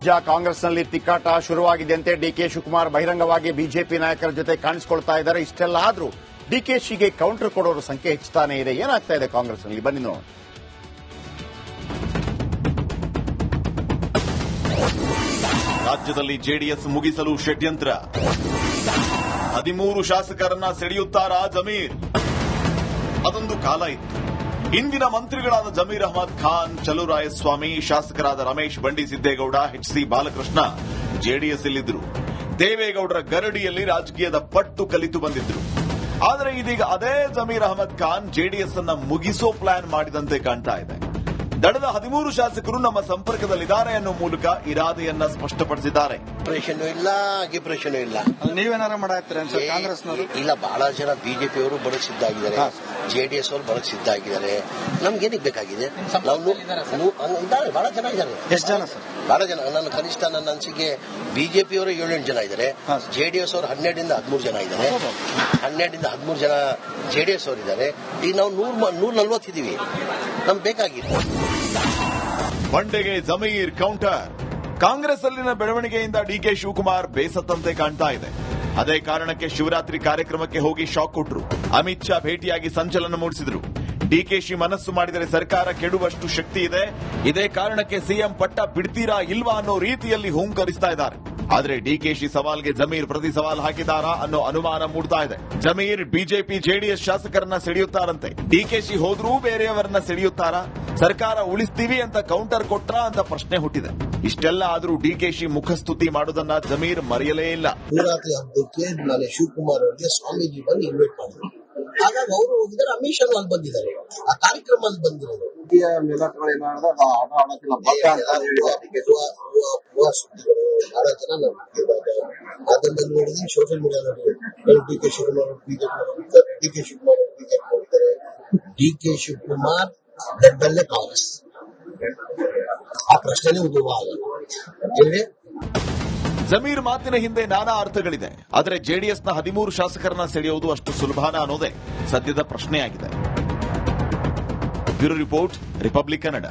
ಕಾಂಗ್ರೆಸ್ನಲ್ಲಿ ತಿಕ್ಕಾಟ ಶುರುವಾಗಿದೆಯಂತೆ. ಡಿಕೆ ಶಿವಕುಮಾರ್ ಬಹಿರಂಗವಾಗಿ ಬಿಜೆಪಿ ನಾಯಕರ ಜೊತೆ ಕಾಣಿಸಿಕೊಳ್ತಾ ಇದ್ದಾರೆ. ಇಷ್ಟೆಲ್ಲ ಆದ್ರೂ ಡಿಕೆಶಿಗೆ ಕೌಂಟರ್ ಕೊಡೋರ ಸಂಖ್ಯೆ ಹೆಚ್ಚುತ್ತಾನೆ ಇದೆ. ಏನಾಗ್ತಾ ಇದೆ ಕಾಂಗ್ರೆಸ್ನಲ್ಲಿ, ಬನ್ನಿ ನೋಡೋಣ. ರಾಜ್ಯದಲ್ಲಿ ಜೆಡಿಎಸ್ ಮುಗಿಸಲು ಷಡ್ಯಂತ್ರ. 13 ಶಾಸಕರನ್ನ ಸೆಳೆಯುತ್ತಾರಾ ಜಮೀರ್? ಅದೊಂದು ಕಾಲ ಇತ್ತು. ಇಂದಿನ ಮಂತ್ರಿಗಳಾದ ಜಮೀರ್ ಅಹಮದ್ ಖಾನ್, ಚಲುವರಾಯಸ್ವಾಮಿ, ಶಾಸಕರಾದ ರಮೇಶ್ ಬಂಡಿ ಸಿದ್ದೇಗೌಡ, ಎಚ್.ಸಿ. ಬಾಲಕೃಷ್ಣ ಜೆಡಿಎಸ್ ಇಲ್ಲಿದ್ರು. ದೇವೇಗೌಡರ ಗರಡಿಯಲ್ಲಿ ರಾಜಕೀಯದ ಪಟ್ಟು ಕಲಿತು ಬಂದಿದ್ರು. ಆದರೆ ಇದೀಗ ಅದೇ ಜಮೀರ್ ಅಹಮದ್ ಖಾನ್ ಜೆಡಿಎಸ್ ಅನ್ನ ಮುಗಿಸೋ ಪ್ಲಾನ್ ಮಾಡಿದಂತೆ ಕಾಣ್ತಾ ಇದೆ. ದಳದ 13 ಶಾಸಕರು ನಮ್ಮ ಸಂಪರ್ಕದಲ್ಲಿದ್ದಾರೆ ಅನ್ನೋ ಮೂಲಕ ಇರಾದೆಯನ್ನ ಸ್ಪಷ್ಟಪಡಿಸಿದ್ದಾರೆ. ಆಪರೇಷನ್ ಇಲ್ಲ, ಗಿಪರೇಷನ್ ಇಲ್ಲ. ನೀವೇನಾರ ಮಾಡಾಕ್ತೀರ ಕಾಂಗ್ರೆಸ್ನವರು? ಇಲ್ಲ, ಬಹಳ ಜನ ಬಿಜೆಪಿ ಅವರು ಬರಕ್ ಸಿದ್ಧ ಆಗಿದ್ದಾರೆ, ಜೆಡಿಎಸ್ ಅವರು ಬರಕ್ ಸಿದ್ಧ ಆಗಿದ್ದಾರೆ. ನಮ್ಗೇನಿಗೆ ಬೇಕಾಗಿದೆ? ಇದ್ದಾರೆ, ಬಹಳ ಜನ ಇದ್ದಾರೆ. ಎಷ್ಟು ಜನ ಸರ್? ಬಹಳ ಜನ. ನನ್ನ ಕನಿಷ್ಠ ನನ್ನ ಅನಿಸಿಕೆ ಬಿಜೆಪಿ ಅವರು 7-8 ಜನ ಇದ್ದಾರೆ, ಜೆಡಿಎಸ್ ಅವರು 12ರಿಂದ 13 ಜನ ಇದ್ದಾರೆ. 12ರಿಂದ 13 ಜನ ಜೆಡಿಎಸ್ ಅವರು ಇದ್ದಾರೆ. ಈಗ ನಾವು 140 ಇದೀವಿ. ನಮ್ಗೆ ಬೇಕಾಗಿದೆ. ಬಂಡೆಗೆ ಜಮೀರ್ ಕೌಂಟರ್. ಕಾಂಗ್ರೆಸ್ ಅಲ್ಲಿನ ಬೆಳವಣಿಗೆಯಿಂದ ಡಿಕೆ ಶಿವಕುಮಾರ್ ಬೇಸತ್ತಂತೆ ಕಾಣ್ತಾ ಇದೆ. ಅದೇ ಕಾರಣಕ್ಕೆ ಶಿವರಾತ್ರಿ ಕಾರ್ಯಕ್ರಮಕ್ಕೆ ಹೋಗಿ ಶಾಕ್ ಕೊಟ್ರು. ಅಮಿತ್ ಶಾ ಭೇಟಿಯಾಗಿ ಸಂಚಲನ ಮೂಡಿಸಿದ್ರು. ಡಿಕೆಶಿ ಮನಸ್ಸು ಮಾಡಿದರೆ ಸರ್ಕಾರ ಕೆಡುವಷ್ಟು ಶಕ್ತಿ ಇದೆ, ಇದೇ ಕಾರಣಕ್ಕೆ ಸಿಎಂ ಪಟ್ಟ ಬಿಡ್ತೀರಾ ಇಲ್ವಾ ಅನ್ನೋ ರೀತಿಯಲ್ಲಿ ಹೂಂಕರಿಸ್ತಾ ಇದ್ದಾರೆ. ಆದ್ರೆ ಡಿಕೆಶಿ ಸವಾಲ್ಗೆ ಜಮೀರ್ ಪ್ರತಿ ಸವಾಲ್ ಹಾಕಿದಾರಾ ಅನ್ನೋ ಅನುಮಾನ ಮೂಡ್ತಾ ಇದೆ. ಜಮೀರ್ ಬಿಜೆಪಿ ಜೆಡಿಎಸ್ ಶಾಸಕರನ್ನ ಸೆಳೆಯುತ್ತಾರಂತೆ. ಡಿಕೆಶಿ ಹೋದ್ರೂ ಬೇರೆಯವರನ್ನ ಸೆಳೆಯುತ್ತಾರಾ? ಸರ್ಕಾರ ಉಳಿಸ್ತೀವಿ ಅಂತ ಕೌಂಟರ್ ಕೊಟ್ರಾ ಅಂತ ಪ್ರಶ್ನೆ ಹುಟ್ಟಿದೆ. ಇಷ್ಟೆಲ್ಲ ಆದ್ರೂ ಡಿಕೆಶಿ ಮುಖಸ್ತುತಿ ಮಾಡೋದನ್ನ ಜಮೀರ್ ಮರೆಯಲೇ ಇಲ್ಲ. ಶಿವರಾತ್ರಿ ಹಬ್ಬಕ್ಕೆ ನಾನು ಶಿವಕುಮಾರ್ ಅವರಿಗೆ ಸ್ವಾಮೀಜಿ ಬಂದು ಇನ್ವೈಟ್ ಮಾಡಿದ್ರು. ಹಾಗಾಗಿ ಅವರು ಹೋಗಿದ್ದಾರೆ, ಅಮಿತ್ ಶಾ ಅಲ್ಲಿ ಬಂದಿದ್ದಾರೆ, ಆ ಕಾರ್ಯಕ್ರಮ ಅಲ್ಲಿ ಬಂದಿರೋದು. ಬಹಳ ಜನ ಅದನ್ನ ನೋಡಿದ್ರೆ ಸೋಷಿಯಲ್ ಮೀಡಿಯಾ ನೋಡಿ DK Shivakumar DK Shivakumar BJP ಹೋಗ್ತಾರೆ. ಡಿಕೆ ಶಿವಕುಮಾರ್ ದೊಡ್ಡಲ್ಲೇ ಕಾಂಗ್ರೆಸ್, ಆ ಪ್ರಶ್ನೆ ಉದ್ಭವ ಆಗಲ್ಲ. ಜಮೀರ್ ಮಾತಿನ ಹಿಂದೆ ನಾನಾ ಅರ್ಥಗಳಿದೆ. ಆದರೆ ಜೆಡಿಎಸ್ನ 13 ಶಾಸಕರನ್ನ ಸೆಳೆಯುವುದು ಅಷ್ಟು ಸುಲಭನ ಅನ್ನೋದೇ ಸದ್ಯದ ಪ್ರಶ್ನೆಯಾಗಿದೆ. Bureau report, republic Kannada.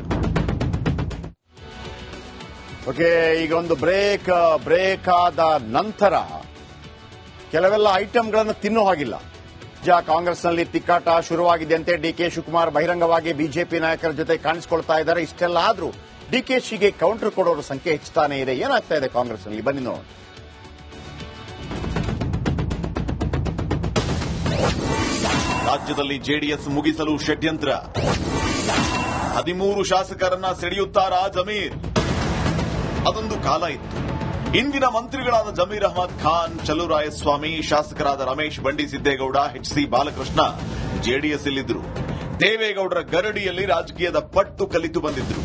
Okay, ಈಗ ಒಂದು ಬ್ರೇಕ್ ಆದ ನಂತರ ಕೆಲವೆಲ್ಲ ಐಟಂಗಳನ್ನು ತಿನ್ನೋ ಹಾಗಿಲ್ಲ. ಕಾಂಗ್ರೆಸ್ನಲ್ಲಿ ತಿಕ್ಕಾಟ ಶುರುವಾಗಿದೆಯಂತೆ. ಡಿಕೆ ಶಿವಕುಮಾರ್ ಬಹಿರಂಗವಾಗಿ ಬಿಜೆಪಿ ನಾಯಕರ ಜೊತೆ ಕಾಣಿಸಿಕೊಳ್ತಾ ಇದ್ದಾರೆ. ಇಷ್ಟೆಲ್ಲ ಆದ್ರೂ ಡಿಕೆಶಿಗೆ ಕೌಂಟರ್ ಕೊಡೋರ ಸಂಖ್ಯೆ ಹೆಚ್ಚುತ್ತಾನೆ ಇದೆ. ಏನಾಗ್ತಾ ಇದೆ ಕಾಂಗ್ರೆಸ್ನಲ್ಲಿ, ಬನ್ನಿ ನೋಡೋಣ. ರಾಜ್ಯದಲ್ಲಿ ಜೆಡಿಎಸ್ ಮುಗಿಸಲು ಷಡ್ಯಂತ್ರ. 13 ಶಾಸಕರನ್ನ ಸೆಳೆಯುತ್ತಾರಾ ಜಮೀರ್? ಅದೊಂದು ಕಾಲ ಇತ್ತು. ಇಂದಿನ ಮಂತ್ರಿಗಳಾದ ಜಮೀರ್ ಅಹಮದ್ ಖಾನ್, ಚಲುವರಾಯಸ್ವಾಮಿ, ಶಾಸಕರಾದ ರಮೇಶ್ ಬಂಡಿ ಸಿದ್ದೇಗೌಡ, ಎಚ್.ಸಿ. ಬಾಲಕೃಷ್ಣ ಜೆಡಿಎಸ್ ಇಲ್ಲಿದ್ರು. ದೇವೇಗೌಡರ ಗರಡಿಯಲ್ಲಿ ರಾಜಕೀಯದ ಪಟ್ಟು ಕಲಿತು ಬಂದಿದ್ರು.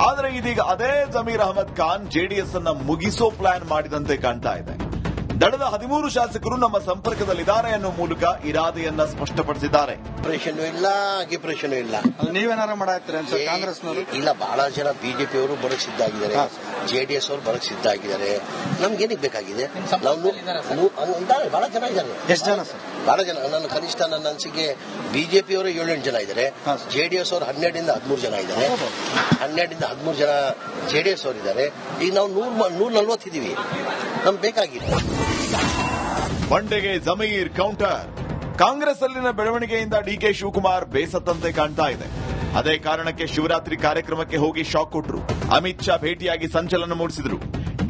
ಆದರೆ ಇದೀಗ ಅದೇ ಜಮೀರ್ ಅಹಮದ್ ಖಾನ್ ಜೆಡಿಎಸ್ ಅನ್ನ ಮುಗಿಸೋ ಪ್ಲಾನ್ ಮಾಡಿದಂತೆ ಕಾಣ್ತಾ ಇದೆ. ದಳದ 13 ಶಾಸಕರು ನಮ್ಮ ಸಂಪರ್ಕದಲ್ಲಿದ್ದಾರೆ ಅನ್ನೋ ಮೂಲಕ ಇರಾದೆಯನ್ನ ಸ್ಪಷ್ಟಪಡಿಸಿದ್ದಾರೆ. ಆಪರೇಷನ್ ಇಲ್ಲ, ಗಿಪರೇಷನ್ ಇಲ್ಲ. ನೀವೇನಾರ ಮಾಡಾಕ್ತೀರ ಕಾಂಗ್ರೆಸ್ನವರು? ಇಲ್ಲ, ಬಹಳ ಜನ ಬಿಜೆಪಿ ಅವರು ಬರಕ್ ಸಿದ್ಧ ಆಗಿದ್ದಾರೆ, ಜೆಡಿಎಸ್ ಅವರು ಬರಕ್ ಸಿದ್ಧ ಆಗಿದ್ದಾರೆ. ನಮ್ಗೇನಿಗೆ ಬೇಕಾಗಿದೆ? ಇದ್ದಾರೆ, ಬಹಳ ಜನ ಇದ್ದಾರೆ. ಎಷ್ಟು ಜನ ಸರ್? ಬಹಳ ಜನ. ನನ್ನ ಕನಿಷ್ಠ ನನ್ನ ಅನಿಸಿಕೆ ಬಿಜೆಪಿ ಅವರು 7-8 ಜನ ಇದ್ದಾರೆ, ಜೆಡಿಎಸ್ ಅವರು 12ರಿಂದ 13 ಜನ ಇದ್ದಾರೆ. 12ರಿಂದ 13 ಜನ ಜೆಡಿಎಸ್ ಅವರು ಇದ್ದಾರೆ. ಈಗ ನಾವು 140 ಇದೀವಿ. ನಮ್ಗೆ ಬೇಕಾಗಿದೆ. ಬಂಡೆಗೆ ಜಮೀರ್ ಕೌಂಟರ್. ಕಾಂಗ್ರೆಸ್ ಅಲ್ಲಿನ ಬೆಳವಣಿಗೆಯಿಂದ ಡಿಕೆ ಶಿವಕುಮಾರ್ ಬೇಸತ್ತಂತೆ ಕಾಣ್ತಾ ಇದೆ. ಅದೇ ಕಾರಣಕ್ಕೆ ಶಿವರಾತ್ರಿ ಕಾರ್ಯಕ್ರಮಕ್ಕೆ ಹೋಗಿ ಶಾಕ್ ಕೊಟ್ರು. ಅಮಿತ್ ಶಾ ಭೇಟಿಯಾಗಿ ಸಂಚಲನ ಮೂಡಿಸಿದ್ರು.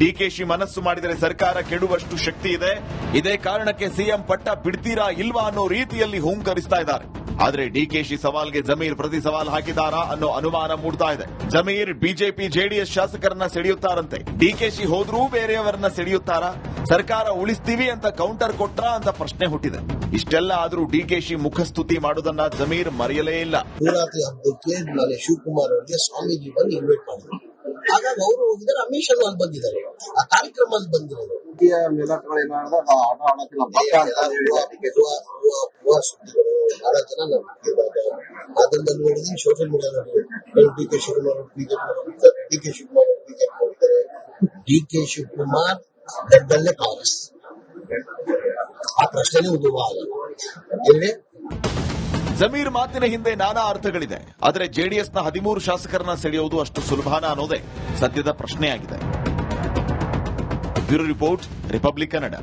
ಡಿಕೆಶಿ ಮನಸ್ಸು ಮಾಡಿದರೆ ಸರ್ಕಾರ ಕೆಡುವಷ್ಟು ಶಕ್ತಿ ಇದೆ, ಇದೇ ಕಾರಣಕ್ಕೆ ಸಿಎಂ ಪಟ್ಟ ಬಿಡ್ತೀರಾ ಇಲ್ವಾ ಅನ್ನೋ ರೀತಿಯಲ್ಲಿ ಹೂಂಕರಿಸ್ತಾ ಇದ್ದಾರೆ. ಆದ್ರೆ ಡಿಕೆಶಿ ಸವಾಲ್ಗೆ ಜಮೀರ್ ಪ್ರತಿ ಸವಾಲ್ ಹಾಕಿದಾರಾ ಅನ್ನೋ ಅನುಮಾನ ಮೂಡ್ತಾ ಇದೆ. ಜಮೀರ್ ಬಿಜೆಪಿ ಜೆಡಿಎಸ್ ಶಾಸಕರನ್ನ ಸೆಳೆಯುತ್ತಾರಂತೆ. ಡಿಕೆಶಿ ಹೋದ್ರೂ ಬೇರೆಯವರನ್ನ ಸೆಳೆಯುತ್ತಾರಾ? ಸರ್ಕಾರ ಉಳಿಸ್ತೀವಿ ಅಂತ ಕೌಂಟರ್ ಕೊಟ್ರಾ ಅಂತ ಪ್ರಶ್ನೆ ಹುಟ್ಟಿದೆ. ಇಷ್ಟೆಲ್ಲ ಆದ್ರೂ ಡಿಕೆಶಿ ಮುಖಸ್ತುತಿ ಮಾಡೋದನ್ನ ಜಮೀರ್ ಮರೆಯಲೇ ಇಲ್ಲ. ಶಿವರಾತ್ರಿ ಹಬ್ಬಕ್ಕೆ ನಾನು ಶಿವಕುಮಾರ್ ಅವರಿಗೆ ಸ್ವಾಮೀಜಿ ಬಂದು ಇನ್ವೈಟ್ ಮಾಡಿದ್ರು. ಹಾಗಾಗಿ ಅವರು ಹೋಗಿದ್ದಾರೆ, ಅಮಿತ್ ಶಾ ಅಲ್ಲಿ ಬಂದಿದ್ದಾರೆ, ಆ ಕಾರ್ಯಕ್ರಮ ಅಲ್ಲಿ ಬಂದಿರೋದು. ಬಹಳ ಜನ ಅದನ್ನ ನೋಡಿದ್ರೆ ಸೋಷಿಯಲ್ ಮೀಡಿಯಾ ನೋಡಿ DK Shivakumar DK Shivakumar BJP ಹೋಗ್ತಾರೆ. ಡಿಕೆ ಶಿವಕುಮಾರ್ ದೊಡ್ಡಲ್ಲೇ ಕಾಂಗ್ರೆಸ್, ಆ ಪ್ರಶ್ನೆ ಉದ್ಭವ ಆಗಲ್ಲ. ಜಮೀರ್ ಮಾತಿನ ಹಿಂದೆ ನಾನಾ ಅರ್ಥಗಳಿದೆ. ಆದರೆ ಜೆಡಿಎಸ್ನ 13 ಶಾಸಕರನ್ನ ಸೆಳೆಯುವುದು ಅಷ್ಟು ಸುಲಭನ ಅನ್ನೋದೇ ಸದ್ಯದ ಪ್ರಶ್ನೆಯಾಗಿದೆ. Bureau report, republic Kannada.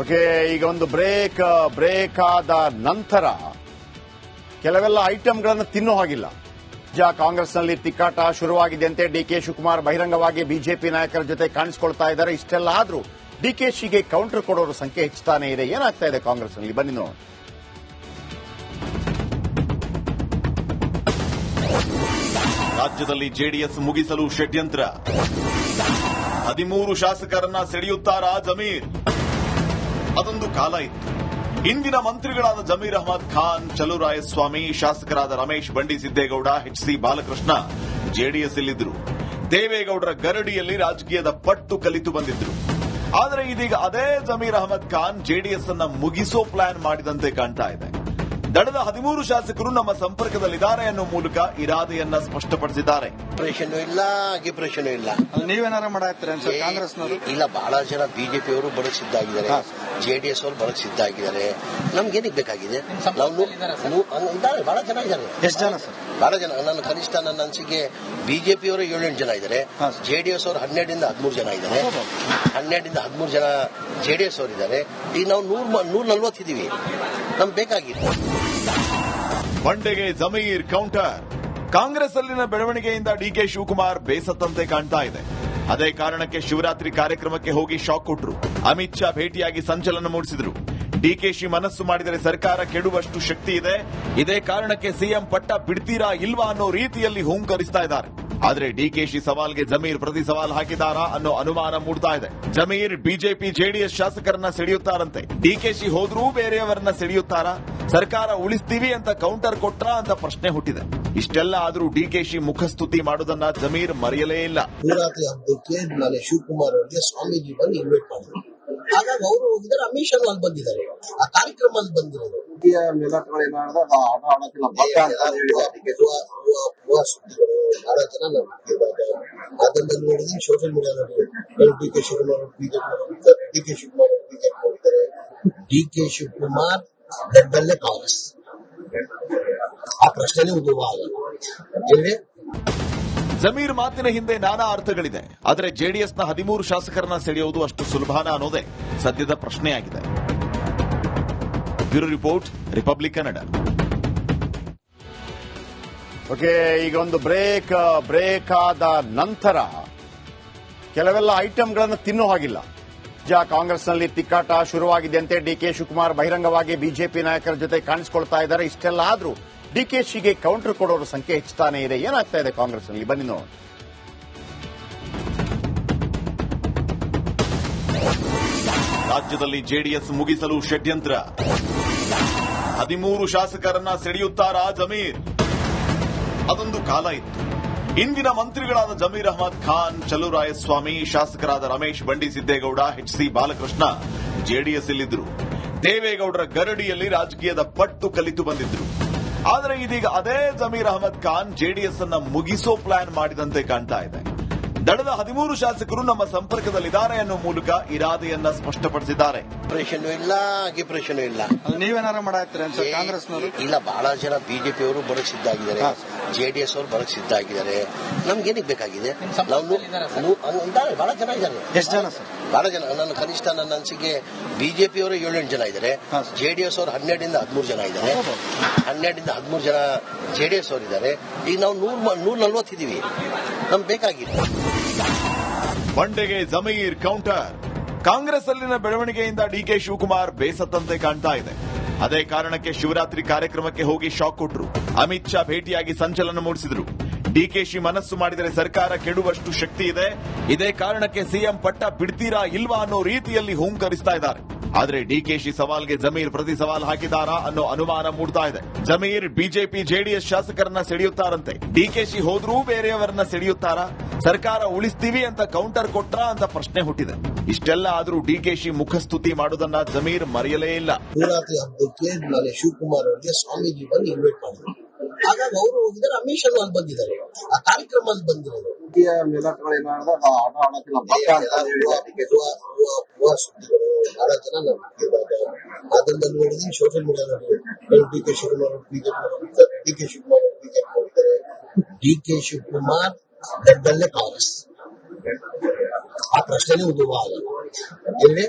Okay, ಈಗ ಒಂದು ಬ್ರೇಕ್ ಆದ ನಂತರ ಕೆಲವೆಲ್ಲ ಐಟಂಗಳನ್ನು ತಿನ್ನೋ ಹಾಗಿಲ್ಲ. ಕಾಂಗ್ರೆಸ್ನಲ್ಲಿ ತಿಕ್ಕಾಟ ಶುರುವಾಗಿದೆಯಂತೆ. ಡಿಕೆ ಶಿವಕುಮಾರ್ ಬಹಿರಂಗವಾಗಿ ಬಿಜೆಪಿ ನಾಯಕರ ಜೊತೆ ಕಾಣಿಸಿಕೊಳ್ತಾ ಇದ್ದಾರೆ. ಇಷ್ಟೆಲ್ಲ ಆದ್ರೂ ಡಿಕೆಶಿಗೆ ಕೌಂಟರ್ ಕೊಡೋರ ಸಂಖ್ಯೆ ಹೆಚ್ಚುತ್ತಾನೆ ಇದೆ. ಏನಾಗ್ತಾ ಇದೆ ಕಾಂಗ್ರೆಸ್ನಲ್ಲಿ, ಬನ್ನಿ ನೋಡೋಣ. ರಾಜ್ಯದಲ್ಲಿ ಜೆಡಿಎಸ್ ಮುಗಿಸಲು ಷಡ್ಯಂತ್ರ. 13 ಶಾಸಕರನ್ನ ಸೆಳೆಯುತ್ತಾರಾ ಜಮೀರ್? ಅದೊಂದು ಕಾಲ ಇತ್ತು. ಇಂದಿನ ಮಂತ್ರಿಗಳಾದ ಜಮೀರ್ ಅಹಮದ್ ಖಾನ್, ಚಲುವರಾಯಸ್ವಾಮಿ, ಶಾಸಕರಾದ ರಮೇಶ್ ಬಂಡಿ ಸಿದ್ದೇಗೌಡ, ಎಚ್.ಸಿ. ಬಾಲಕೃಷ್ಣ ಜೆಡಿಎಸ್ ಇಲ್ಲಿದ್ರು. ದೇವೇಗೌಡರ ಗರಡಿಯಲ್ಲಿ ರಾಜಕೀಯದ ಪಟ್ಟು ಕಲಿತು ಬಂದಿದ್ರು. ಆದರೆ ಇದೀಗ ಅದೇ ಜಮೀರ್ ಅಹಮದ್ ಖಾನ್ ಜೆಡಿಎಸ್ ಅನ್ನ ಮುಗಿಸೋ ಪ್ಲಾನ್ ಮಾಡಿದಂತೆ ಕಾಣ್ತಾ ಇದೆ. ದಳದ 13 ಶಾಸಕರು ನಮ್ಮ ಸಂಪರ್ಕದಲ್ಲಿದ್ದಾರೆ ಅನ್ನೋ ಮೂಲಕ ಇರಾದೆಯನ್ನ ಸ್ಪಷ್ಟಪಡಿಸಿದ್ದಾರೆ. ಆಪರೇಷನ್ ಇಲ್ಲ, ಗಿಪರೇಷನ್ ಇಲ್ಲ. ನೀವೇನಾರ ಮಾಡಾಕ್ತೀರ ಸರ್ ಕಾಂಗ್ರೆಸ್ನವರು? ಇಲ್ಲ, ಬಹಳ ಜನ ಬಿಜೆಪಿ ಅವರು ಬರಕ್ ಸಿದ್ಧ ಆಗಿದ್ದಾರೆ, ಜೆಡಿಎಸ್ ಅವರು ಬರಕ್ ಸಿದ್ಧ ಆಗಿದ್ದಾರೆ. ನಮ್ಗೇನಿಗೆ ಬೇಕಾಗಿದೆ? ಬಹಳ ಜನ ಇದ್ದಾರೆ. ಎಷ್ಟು ಜನ ಸರ್? ಬಹಳ ಜನ. ನನ್ನ ಕನಿಷ್ಠ ನನ್ನ ಅನಿಸಿಕೆ ಬಿಜೆಪಿ ಅವರು 7-8 ಜನ ಇದ್ದಾರೆ. ಜೆಡಿಎಸ್ ಅವರು 12-13 ಜನ ಇದ್ದಾರೆ. 12-13 ಜನ ಜೆಡಿಎಸ್ ಅವರು ಇದ್ದಾರೆ. ಈಗ ನಾವು 140 ಇದೀವಿ. ನಮ್ಗೆ ಬೇಕಾಗಿತ್ತು. ಬಂಡೆಗೆ ಜಮೀರ್ ಕೌಂಟರ್. ಕಾಂಗ್ರೆಸ್ ಅಲ್ಲಿನ ಬೆಳವಣಿಗೆಯಿಂದ ಡಿಕೆ ಶಿವಕುಮಾರ್ ಬೇಸತ್ತಂತೆ ಕಾಣ್ತಾ ಇದೆ. ಅದೇ ಕಾರಣಕ್ಕೆ ಶಿವರಾತ್ರಿ ಕಾರ್ಯಕ್ರಮಕ್ಕೆ ಹೋಗಿ ಶಾಕ್ ಕೊಟ್ಟರು. ಅಮಿತ್ ಶಾ ಭೇಟಿಯಾಗಿ ಸಂಚಲನ ಮೂಡಿಸಿದ್ರು. ಡಿಕೆಶಿ ಮನಸ್ಸು ಮಾಡಿದರೆ ಸರ್ಕಾರ ಕೆಡುವಷ್ಟು ಶಕ್ತಿ ಇದೆ, ಇದೇ ಕಾರಣಕ್ಕೆ ಸಿಎಂ ಪಟ್ಟ ಬಿಡ್ತೀರಾ ಇಲ್ವಾ ಅನ್ನೋ ರೀತಿಯಲ್ಲಿ ಹೂಂಕರಿಸ್ತಾ ಇದ್ದಾರೆ. ಆದ್ರೆ ಡಿಕೆಶಿ ಸವಾಲ್ಗೆ ಜಮೀರ್ ಪ್ರತಿ ಸವಾಲ್ ಹಾಕಿದಾರಾ ಅನ್ನೋ ಅನುಮಾನ ಮೂಡ್ತಾ ಇದೆ. ಜಮೀರ್ ಬಿಜೆಪಿ ಜೆಡಿಎಸ್ ಶಾಸಕರನ್ನ ಸೆಳೆಯುತ್ತಾರಂತೆ. ಡಿಕೆಶಿ ಹೋದ್ರೂ ಬೇರೆಯವರನ್ನ ಸೆಳೆಯುತ್ತಾರಾ? ಸರ್ಕಾರ ಉಳಿಸ್ತೀವಿ ಅಂತ ಕೌಂಟರ್ ಕೊಟ್ರಾ ಅಂತ ಪ್ರಶ್ನೆ ಹುಟ್ಟಿದೆ. ಇಷ್ಟೆಲ್ಲ ಆದ್ರೂ ಡಿಕೆಶಿ ಮುಖಸ್ತುತಿ ಮಾಡೋದನ್ನ ಜಮೀರ್ ಮರೆಯಲೇ ಇಲ್ಲ. ಶಿವರಾತ್ರಿ ಹಬ್ಬಕ್ಕೆ ನಾನು ಶಿವಕುಮಾರ್ ಅವರಿಗೆ ಸ್ವಾಮೀಜಿ ಬಂದು ಇನ್ವೈಟ್ ಮಾಡಿದ್ರು. ಹಾಗಾಗಿ ಅವರು ಹೋಗಿದ್ದಾರೆ, ಅಮಿತ್ ಶಾ ಅಲ್ಲಿ ಬಂದಿದ್ದಾರೆ, ಆ ಕಾರ್ಯಕ್ರಮ ಅಲ್ಲಿ ಬಂದಿರೋದು. ಬಹಳ ಜನ ಅದನ್ನ ನೋಡಿದ್ರೆ ಸೋಷಿಯಲ್ ಮೀಡಿಯಾ ಡಿಕೆ ಶಿವಕುಮಾರ್ ಹೋಗಿದ್ದಾರೆ. ಡಿಕೆ ಶಿವಕುಮಾರ್ ಗೆದ್ದಲ್ಲೇ ಕಾಂಗ್ರೆಸ್, ಆ ಪ್ರಶ್ನೆ ಉದ್ಭವ ಆಗಲ್ಲ. ಜಮೀರ್ ಮಾತಿನ ಹಿಂದೆ ನಾನಾ ಅರ್ಥಗಳಿದೆ. ಆದರೆ ಜೆಡಿಎಸ್ನ 13 ಶಾಸಕರನ್ನ ಸೆಳೆಯುವುದು ಅಷ್ಟು ಸುಲಭನಾ ಅನ್ನೋದೇ ಸದ್ಯದ ಪ್ರಶ್ನೆಯಾಗಿದೆ. Bureau report, republic Kannada. Okay, ಈಗ ಒಂದು ಬ್ರೇಕ್ ಆದ ನಂತರ ಕೆಲವೆಲ್ಲ ಐಟಂಗಳನ್ನು ತಿನ್ನೋ ಹಾಗಿಲ್ಲ. ಕಾಂಗ್ರೆಸ್ನಲ್ಲಿ ತಿಕ್ಕಾಟ ಶುರುವಾಗಿದೆಯಂತೆ. ಡಿಕೆ ಶಿವಕುಮಾರ್ ಬಹಿರಂಗವಾಗಿ ಬಿಜೆಪಿ ನಾಯಕರ ಜೊತೆ ಕಾಣಿಸಿಕೊಳ್ತಾ ಇದ್ದಾರೆ. ಇಷ್ಟೆಲ್ಲ ಆದ್ರೂ ಡಿಕೆಶಿಗೆ ಕೌಂಟರ್ ಕೊಡೋರ ಸಂಖ್ಯೆ ಹೆಚ್ಚುತ್ತಾನೆ ಇದೆ. ಏನಾಗ್ತಾ ಇದೆ ಕಾಂಗ್ರೆಸ್ನಲ್ಲಿ, ಬನ್ನಿ ನೋಡೋಣ. ರಾಜ್ಯದಲ್ಲಿ ಜೆಡಿಎಸ್ ಮುಗಿಸಲು ಷಡ್ಯಂತ್ರ. 13 ಶಾಸಕರನ್ನ ಸೆಳೆಯುತ್ತಾರಾ ಜಮೀರ್? ಅದೊಂದು ಕಾಲ ಇತ್ತು. ಇಂದಿನ ಮಂತ್ರಿಗಳಾದ ಜಮೀರ್ ಅಹಮದ್ ಖಾನ್, ಚಲುವರಾಯಸ್ವಾಮಿ, ಶಾಸಕರಾದ ರಮೇಶ್ ಬಂಡಿ ಸಿದ್ದೇಗೌಡ, ಎಚ್.ಸಿ. ಬಾಲಕೃಷ್ಣ ಜೆಡಿಎಸ್ ಇಲ್ಲಿದ್ರು. ದೇವೇಗೌಡರ ಗರಡಿಯಲ್ಲಿ ರಾಜಕೀಯದ ಪಟ್ಟು ಕಲಿತು ಬಂದಿದ್ರು. ಆದರೆ ಇದೀಗ ಅದೇ ಜಮೀರ್ ಅಹಮದ್ ಖಾನ್ ಜೆಡಿಎಸ್ ಅನ್ನ ಮುಗಿಸೋ ಪ್ಲಾನ್ ಮಾಡಿದಂತೆ ಕಾಣ್ತಾ ಇದೆ. ದಳದ 13 ಶಾಸಕರು ನಮ್ಮ ಸಂಪರ್ಕದಲ್ಲಿದ್ದಾರೆ ಅನ್ನೋ ಮೂಲಕ ಇರಾದೆಯನ್ನ ಸ್ಪಷ್ಟಪಡಿಸಿದ್ದಾರೆ. ಆಪರೇಷನ್ ಇಲ್ಲ, ಗಿಪರೇಷನ್ ಇಲ್ಲ. ನೀವೇನಾರ ಮಾಡಾಕ್ತೀರ ಸರ್ ಕಾಂಗ್ರೆಸ್ನವರು? ಇಲ್ಲ, ಬಹಳ ಜನ ಬಿಜೆಪಿ ಅವರು ಬರಕ್ ಸಿದ್ಧ ಆಗಿದ್ದಾರೆ, ಜೆಡಿಎಸ್ ಅವರು ಬರಕ್ ಸಿದ್ಧ ಆಗಿದ್ದಾರೆ. ನಮ್ಗೇನಿಗೆ ಬೇಕಾಗಿದೆ? ಬಹಳ ಜನ ಇದ್ದಾರೆ. ಎಷ್ಟು ಜನ ಸರ್? ಬಹಳ ಜನ. ನನ್ನ ಕನಿಷ್ಠ ನನ್ನ ಅನಿಸಿಕೆ ಬಿಜೆಪಿ ಅವರು 7-8 ಜನ ಇದ್ದಾರೆ. ಜೆಡಿಎಸ್ ಅವರು 12-13 ಜನ ಇದ್ದಾರೆ. 12-13 ಜನ ಜೆಡಿಎಸ್ ಅವರು ಇದ್ದಾರೆ. ಈಗ ನಾವು 140 ಇದೀವಿ. ನಮ್ಗೆ ಬೇಕಾಗಿತ್ತು. ಬಂಡೆಗೆ ಜಮೀರ್ ಕೌಂಟರ್. ಕಾಂಗ್ರೆಸ್ ಅಲ್ಲಿನ ಬೆಳವಣಿಗೆಯಿಂದ ಡಿಕೆ ಶಿವಕುಮಾರ್ ಬೇಸತ್ತಂತೆ ಕಾಣ್ತಾ ಇದೆ. ಅದೇ ಕಾರಣಕ್ಕೆ ಶಿವರಾತ್ರಿ ಕಾರ್ಯಕ್ರಮಕ್ಕೆ ಹೋಗಿ ಶಾಕ್ ಕೊಟ್ಟರು. ಅಮಿತ್ ಶಾ ಭೇಟಿಯಾಗಿ ಸಂಚಲನ ಮೂಡಿಸಿದ್ರು. ಡಿಕೆಶಿ ಮನಸ್ಸು ಮಾಡಿದರೆ ಸರ್ಕಾರ ಕೆಡುವಷ್ಟು ಶಕ್ತಿ ಇದೆ, ಇದೇ ಕಾರಣಕ್ಕೆ ಸಿಎಂ ಪಟ್ಟ ಬಿಡ್ತೀರಾ ಇಲ್ವಾ ಅನ್ನೋ ರೀತಿಯಲ್ಲಿ ಹೂಂಕರಿಸ್ತಾ ಇದ್ದಾರೆ. ಆದ್ರೆ ಡಿಕೆಶಿ ಸವಾಲ್ಗೆ ಜಮೀರ್ ಪ್ರತಿ ಸವಾಲ್ ಹಾಕಿದಾರಾ ಅನ್ನೋ ಅನುಮಾನ ಮೂಡ್ತಾ ಇದೆ. ಜಮೀರ್ ಬಿಜೆಪಿ ಜೆಡಿಎಸ್ ಶಾಸಕರನ್ನ ಸೆಳೆಯುತ್ತಾರಂತೆ. ಡಿಕೆಶಿ ಹೋದ್ರೂ ಬೇರೆಯವರನ್ನ ಸೆಳೆಯುತ್ತಾರಾ? ಸರ್ಕಾರ ಉಳಿಸ್ತೀವಿ ಅಂತ ಕೌಂಟರ್ ಕೊಟ್ರಾ ಅಂತ ಪ್ರಶ್ನೆ ಹುಟ್ಟಿದೆ. ಇಷ್ಟೆಲ್ಲ ಆದ್ರೂ ಡಿಕೆಶಿ ಮುಖಸ್ತುತಿ ಮಾಡೋದನ್ನ ಜಮೀರ್ ಮರೆಯಲೇ ಇಲ್ಲ. ಶಿವರಾತ್ರಿ ಹಬ್ಬಕ್ಕೆ ನಾನು ಶಿವಕುಮಾರ್ ಅವರಿಗೆ ಸ್ವಾಮೀಜಿ ಬಂದು ಇನ್ವೈಟ್ ಮಾಡಿದ್ರು. ಹಾಗಾಗಿ ಅವರು ಹೋಗಿದ್ದಾರೆ, ಅಮಿತ್ ಶಾ ಅಲ್ಲಿ ಬಂದಿದ್ದಾರೆ, ಆ ಕಾರ್ಯಕ್ರಮ ಅಲ್ಲಿ ಬಂದಿರೋದು. ಬಹಳ ಜನ ಅದನ್ನ ನೋಡಿದ್ರೆ ಸೋಷಿಯಲ್ ಮೀಡಿಯಾ ಡಿಕೆ ಶಿವಕುಮಾರ್ ಹೋಗಿದ್ದಾರೆ. ಡಿಕೆ ಶಿವಕುಮಾರ್ ಗೆದ್ದಲ್ಲೇ ಕಾಂಗ್ರೆಸ್, ಆ ಪ್ರಶ್ನೆನೇ ಉದ್ಭವ ಆಗಲ್ಲ. ಹೇಳಿ.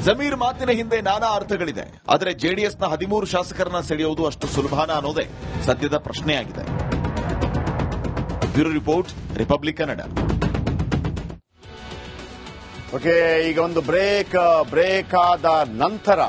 ಜಮೀರ್ ಮಾತಿನ ಹಿಂದೆ ನಾನಾ ಅರ್ಥಗಳಿದೆ. ಆದರೆ ಜೆಡಿಎಸ್ನ 13 ಶಾಸಕರನ್ನ ಸೆಳೆಯುವುದು ಅಷ್ಟು ಸುಲಭಾನ ಅನ್ನೋದೇ ಸದ್ಯದ ಪ್ರಶ್ನೆಯಾಗಿದೆ. Bureau report, republic Kannada. Okay, ಈಗ ಒಂದು ಬ್ರೇಕ್ ಆದ ನಂತರ